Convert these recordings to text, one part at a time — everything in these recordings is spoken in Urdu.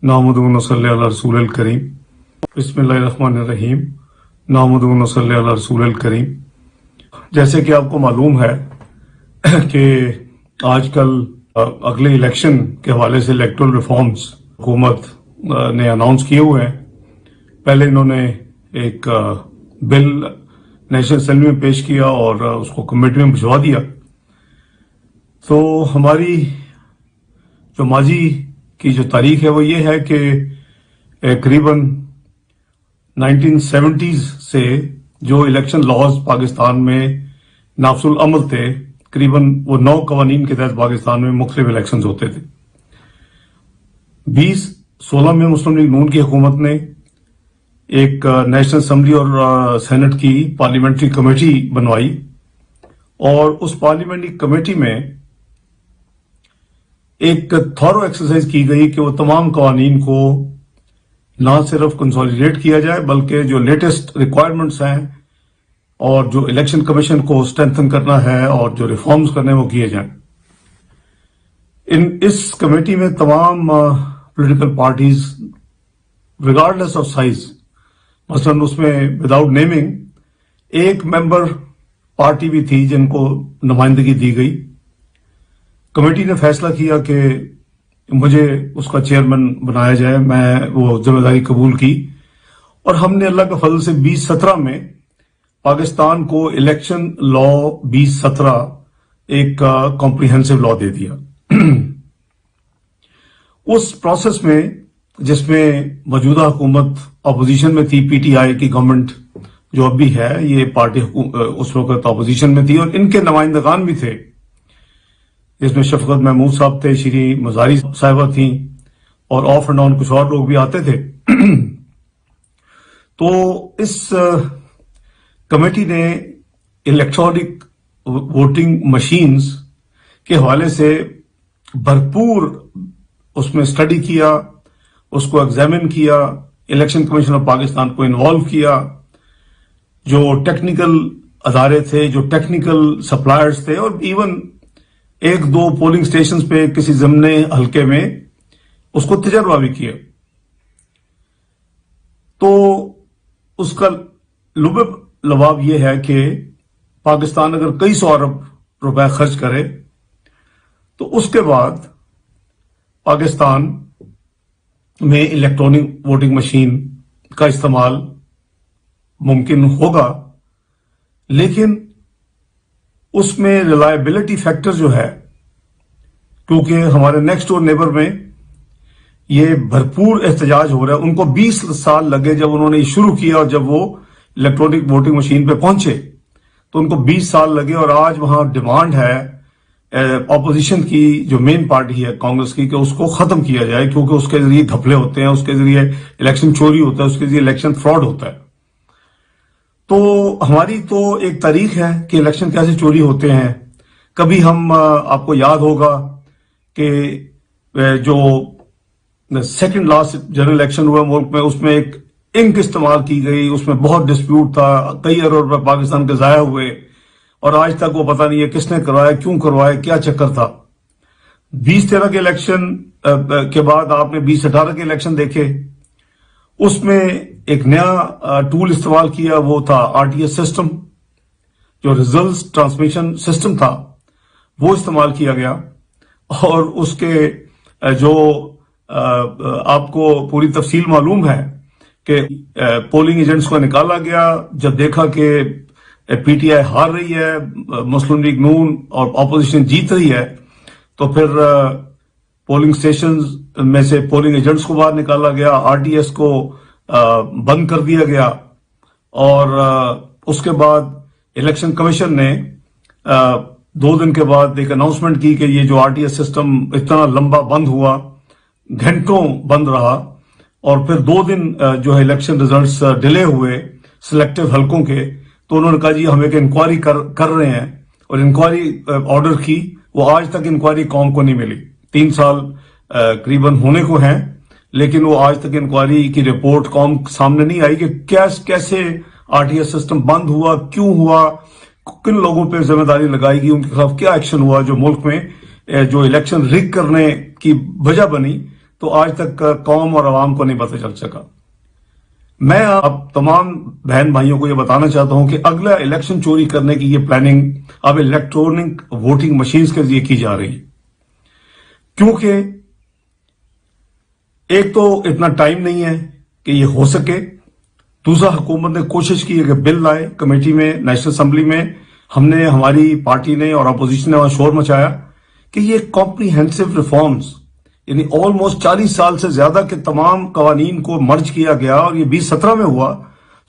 نحمدہ و نصلی علی رسول الکریم بسم اللہ الرحمن الرحیم نحمدہ و نصلی علی رسول الکریم۔ جیسے کہ آپ کو معلوم ہے کہ آج کل اگلے الیکشن کے حوالے سے الیکٹرل ریفارمز حکومت نے اناؤنس کیے ہوئے ہیں۔ پہلے انہوں نے ایک بل نیشنل اسمبلی میں پیش کیا اور اس کو کمیٹی میں بھجوا دیا۔ تو ہماری جو ماضی کی جو تاریخ ہے وہ یہ ہے کہ قریباً 1970s سے جو الیکشن لاز پاکستان میں نافذ العمل تھے، قریباً وہ 9 قوانین کے تحت پاکستان میں مختلف الیکشنز ہوتے تھے۔ 2016 میں مسلم لیگ نون کی حکومت نے ایک نیشنل اسمبلی اور سینٹ کی پارلیمنٹری کمیٹی بنوائی، اور اس پارلیمنٹری کمیٹی میں ایک تھورو ایکسرسائز کی گئی کہ وہ تمام قوانین کو نہ صرف کنسولیڈیٹ کیا جائے بلکہ جو لیٹسٹ ریکوائرمنٹس ہیں اور جو الیکشن کمیشن کو اسٹرینتھن کرنا ہے اور جو ریفارمز کرنے ہیں وہ کیے جائیں۔ اس کمیٹی میں تمام political parties regardless of size, مثلاً اس میں وداؤٹ نیمنگ ایک ممبر پارٹی بھی تھی جن کو نمائندگی دی گئی۔ کمیٹی نے فیصلہ کیا کہ مجھے اس کا چیئرمین بنایا جائے، میں وہ ذمہ داری قبول کی، اور ہم نے اللہ کے فضل سے 2017 میں پاکستان کو الیکشن لا 2017 ایک کمپریہنسو لا دے دیا۔ اس پروسیس میں جس میں موجودہ حکومت اپوزیشن میں تھی، پی ٹی آئی کی گورنمنٹ جو اب بھی ہے، یہ پارٹی اس وقت اپوزیشن میں تھی، اور ان کے نمائندگان بھی تھے جس میں شفقت محمود صاحب تھے، شری مزاری صاحبہ تھیں، اور آف اینڈ آن کچھ اور لوگ بھی آتے تھے۔ تو اس کمیٹی نے الیکٹرانک ووٹنگ مشینز کے حوالے سے بھرپور اس میں اسٹڈی کیا، اس کو ایگزامن کیا، الیکشن کمیشن آف پاکستان کو انوالو کیا، جو ٹیکنیکل ادارے تھے، جو ٹیکنیکل سپلائرز تھے، اور ایون 1-2 پولنگ سٹیشنز پہ کسی ضمنی حلقے میں اس کو تجربہ بھی کیا۔ تو اس کا لبب لباب یہ ہے کہ پاکستان اگر کئی سو ارب روپے خرچ کرے تو اس کے بعد پاکستان میں الیکٹرانک ووٹنگ مشین کا استعمال ممکن ہوگا، لیکن اس میں ریلائبلٹی فیکٹر جو ہے، کیونکہ ہمارے نیکسٹ ڈور نیبر میں یہ بھرپور احتجاج ہو رہا ہے، ان کو 20 سال لگے جب انہوں نے یہ شروع کیا، اور جب وہ الیکٹرانک ووٹنگ مشین پہ پہنچے تو ان کو 20 سال لگے، اور آج وہاں ڈیمانڈ ہے اپوزیشن کی جو مین پارٹی ہے کانگریس کی کہ اس کو ختم کیا جائے، کیونکہ اس کے ذریعے گھپلے ہوتے ہیں، اس کے ذریعے الیکشن چوری ہوتا ہے، اس کے ذریعے الیکشن فراڈ ہوتا ہے۔ تو ہماری تو ایک تاریخ ہے کہ الیکشن کیسے چوری ہوتے ہیں۔ کبھی ہم آپ کو یاد ہوگا کہ جو سیکنڈ لاسٹ جنرل الیکشن ہوا ملک میں، اس میں ایک انک استعمال کی گئی، اس میں بہت ڈسپیوٹ تھا، کئی ارب روپے پاکستان کے ضائع ہوئے، اور آج تک وہ پتہ نہیں ہے کس نے کروایا، کیوں کروایا، کیا چکر تھا۔ 2013 کے الیکشن کے بعد آپ نے 2018 کے الیکشن دیکھے، اس میں ایک نیا ٹول استعمال کیا، وہ تھا RTS سسٹم، جو ریزلٹس ٹرانسمیشن سسٹم تھا وہ استعمال کیا گیا، اور اس کے جو آپ کو پوری تفصیل معلوم ہے کہ پولنگ ایجنٹس کو نکالا گیا، جب دیکھا کہ پی ٹی آئی ہار رہی ہے، مسلم لیگ نون اور اپوزیشن جیت رہی ہے، تو پھر پولنگ سٹیشنز میں سے پولنگ ایجنٹس کو باہر نکالا گیا، RTS کو بند کر دیا گیا، اور اس کے بعد الیکشن کمیشن نے 2 دن کے بعد ایک اناؤنسمنٹ کی کہ یہ جو RTS سسٹم اتنا لمبا بند ہوا، گھنٹوں بند رہا، اور پھر 2 دن جو ہے الیکشن ریزلٹس ڈیلے ہوئے سلیکٹو حلقوں کے، تو انہوں نے کہا جی ہم ایک انکوائری کر رہے ہیں، اور انکوائری آرڈر کی، وہ آج تک انکوائری قوم کو نہیں ملی۔ 3 سال قریباً ہونے کو ہیں، لیکن وہ آج تک انکوائری کی رپورٹ قوم سامنے نہیں آئی کہ کیسے RTS سسٹم بند ہوا، کیوں ہوا، کن لوگوں پہ ذمہ داری لگائی گئی، ان کے خلاف کیا ایکشن ہوا، جو ملک میں جو الیکشن ریگ کرنے کی وجہ بنی، تو آج تک قوم اور عوام کو نہیں پتہ چل سکا۔ میں اب تمام بہن بھائیوں کو یہ بتانا چاہتا ہوں کہ اگلا الیکشن چوری کرنے کی یہ پلاننگ اب الیکٹرونک ووٹنگ مشینز کے ذریعے کی جا رہی ہے، کیونکہ ایک تو اتنا ٹائم نہیں ہے کہ یہ ہو سکے، دوسرا حکومت نے کوشش کی ہے کہ بل لائے کمیٹی میں، نیشنل اسمبلی میں، ہماری پارٹی نے اور اپوزیشن نے وہاں شور مچایا کہ یہ کمپریہنسو ریفارمز، یعنی آلموسٹ 40 سال سے زیادہ کے تمام قوانین کو مرج کیا گیا اور یہ 2017 میں ہوا۔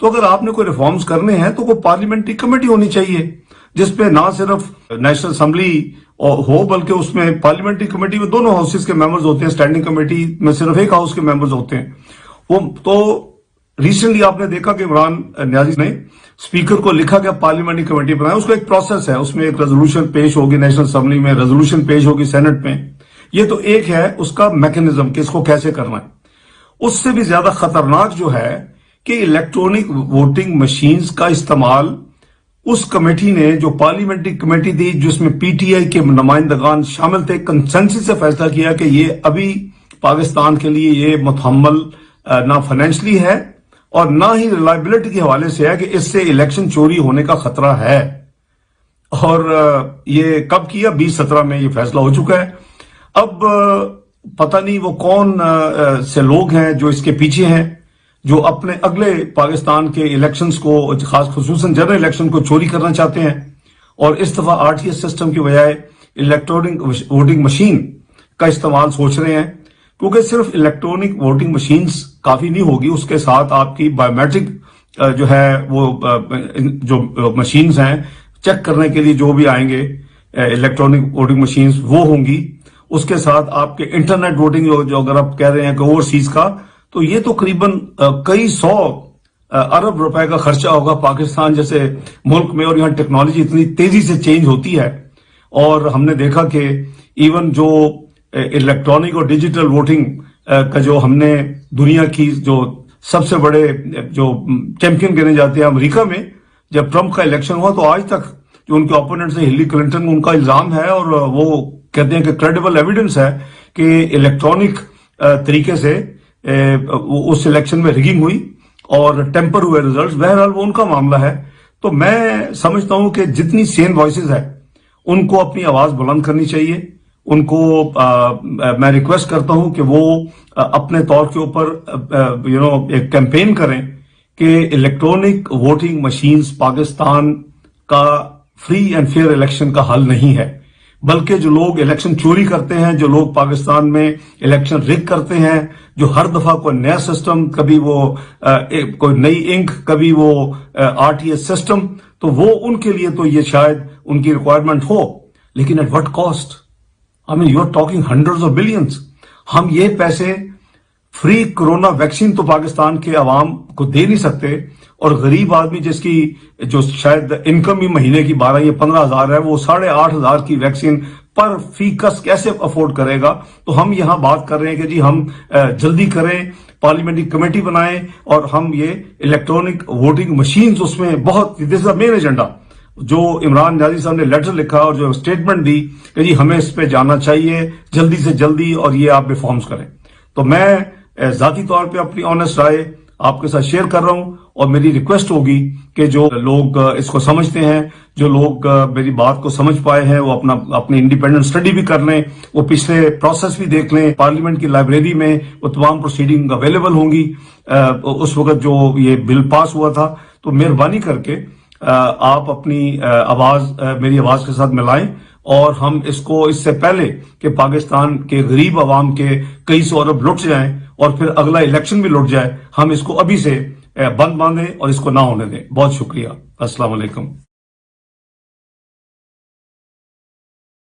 تو اگر آپ نے کوئی ریفارمز کرنے ہیں تو وہ پارلیمنٹری کمیٹی ہونی چاہیے، جس پہ نہ صرف نیشنل اسمبلی ہو بلکہ اس میں پارلیمنٹری کمیٹی میں دونوں ہاؤسز کے ممبرز ہوتے ہیں، اسٹینڈنگ کمیٹی میں صرف ایک ہاؤس کے ممبرز ہوتے ہیں۔ وہ تو ریسنٹلی آپ نے دیکھا کہ عمران نیازی نے اسپیکر کو لکھا کہ پارلیمنٹری کمیٹی بنائے، اس کا ایک پروسیس ہے، اس میں ایک ریزولوشن پیش ہوگی نیشنل اسمبلی میں، ریزولوشن پیش ہوگی سینٹ میں۔ یہ تو ایک ہے اس کا میکنزم کہ اس کو کیسے کرنا ہے۔ اس سے بھی زیادہ خطرناک جو ہے کہ الیکٹرونک ووٹنگ مشینز کا استعمال اس کمیٹی نے جو پارلیمنٹری کمیٹی تھی جس میں پی ٹی آئی کے نمائندگان شامل تھے، کنسنسس سے فیصلہ کیا کہ یہ ابھی پاکستان کے لیے یہ متحمل نہ فائنینشلی ہے اور نہ ہی ریلائبلٹی کے حوالے سے ہے کہ اس سے الیکشن چوری ہونے کا خطرہ ہے۔ اور یہ کب کیا؟ 2017 میں یہ فیصلہ ہو چکا ہے۔ اب پتہ نہیں وہ کون سے لوگ ہیں جو اس کے پیچھے ہیں، جو اپنے اگلے پاکستان کے الیکشنز کو، خاص خصوصاً جنرل الیکشن کو چوری کرنا چاہتے ہیں، اور اس دفعہ آر ٹی ایس سسٹم کی بجائے الیکٹرونک ووٹنگ مشین کا استعمال سوچ رہے ہیں، کیونکہ صرف الیکٹرونک ووٹنگ مشینز کافی نہیں ہوگی، اس کے ساتھ آپ کی بایو میٹرک جو ہے وہ جو مشینز ہیں چیک کرنے کے لیے جو بھی آئیں گے الیکٹرونک ووٹنگ مشینز وہ ہوں گی، اس کے ساتھ آپ کے انٹرنیٹ ووٹنگ جو اگر آپ کہہ رہے ہیں کہ اوورسیز کا، تو یہ تو قریباً کئی 100 ارب روپے کا خرچہ ہوگا پاکستان جیسے ملک میں، اور یہاں ٹیکنالوجی اتنی تیزی سے چینج ہوتی ہے، اور ہم نے دیکھا کہ ایون جو الیکٹرانک اور ڈیجیٹل ووٹنگ کا جو ہم نے دنیا کی جو سب سے بڑے جو چیمپئن گنے جاتے ہیں امریکہ میں، جب ٹرمپ کا الیکشن ہوا تو آج تک جو ان کے اپوننٹس ہیں ہلری کلنٹن، ان کا الزام ہے اور وہ کہتے ہیں کہ کریڈیبل ایویڈنس ہے کہ الیکٹرانک طریقے سے اس الیکشن میں ریگنگ ہوئی اور ٹیمپر ہوئے ریزلٹس۔ بہرحال وہ ان کا معاملہ ہے۔ تو میں سمجھتا ہوں کہ جتنی سین وائسز ہے ان کو اپنی آواز بلند کرنی چاہیے، ان کو میں ریکویسٹ کرتا ہوں کہ وہ اپنے طور کے اوپر ایک کیمپین کریں کہ الیکٹرونک ووٹنگ مشینز پاکستان کا فری اینڈ فیئر الیکشن کا حل نہیں ہے، بلکہ جو لوگ الیکشن چوری کرتے ہیں، جو لوگ پاکستان میں الیکشن رگ کرتے ہیں، جو ہر دفعہ کوئی نیا سسٹم، کبھی وہ کوئی نئی انک، کبھی وہ آر ٹی ایس سسٹم، تو وہ ان کے لیے تو یہ شاید ان کی ریکوائرمنٹ ہو، لیکن at what cost? I mean you are talking hundreds of billions. ہم یہ پیسے فری کرونا ویکسین تو پاکستان کے عوام کو دے نہیں سکتے، اور غریب آدمی جس کی جو شاید انکم ہی مہینے کی 12 یا 15 ہزار ہے، وہ 8,500 کی ویکسین پر فی کس کیسے افورڈ کرے گا؟ تو ہم یہاں بات کر رہے ہیں کہ جی ہم جلدی کریں، پارلیمنٹری کمیٹی بنائیں، اور ہم یہ الیکٹرونک ووٹنگ مشینز اس میں بہت، دس از مین ایجنڈا جو عمران نیازی صاحب نے لیٹر لکھا اور جو اسٹیٹمنٹ دی کہ جی ہمیں اس پہ جانا چاہیے جلدی سے جلدی، اور یہ آپ ریفارمز کریں۔ تو میں ذاتی طور پہ اپنی آنیسٹ رائے آپ کے ساتھ شیئر کر رہا ہوں، اور میری ریکویسٹ ہوگی کہ جو لوگ اس کو سمجھتے ہیں، جو لوگ میری بات کو سمجھ پائے ہیں، وہ اپنی انڈیپینڈنٹ اسٹڈی بھی کر لیں، وہ پچھلے پروسیس بھی دیکھ لیں۔ پارلیمنٹ کی لائبریری میں وہ تمام پروسیڈنگ اویلیبل ہوں گی اس وقت جو یہ بل پاس ہوا تھا۔ تو مہربانی کر کے آپ اپنی آواز میری آواز کے ساتھ ملائیں، اور ہم اس کو اس سے پہلے کہ پاکستان کے غریب عوام کے کئی 100 ارب لٹ جائیں اور پھر اگلا الیکشن بھی لٹ جائے، ہم اس کو ابھی سے بند باندھیں اور اس کو نہ ہونے دیں۔ بہت شکریہ۔ السلام علیکم۔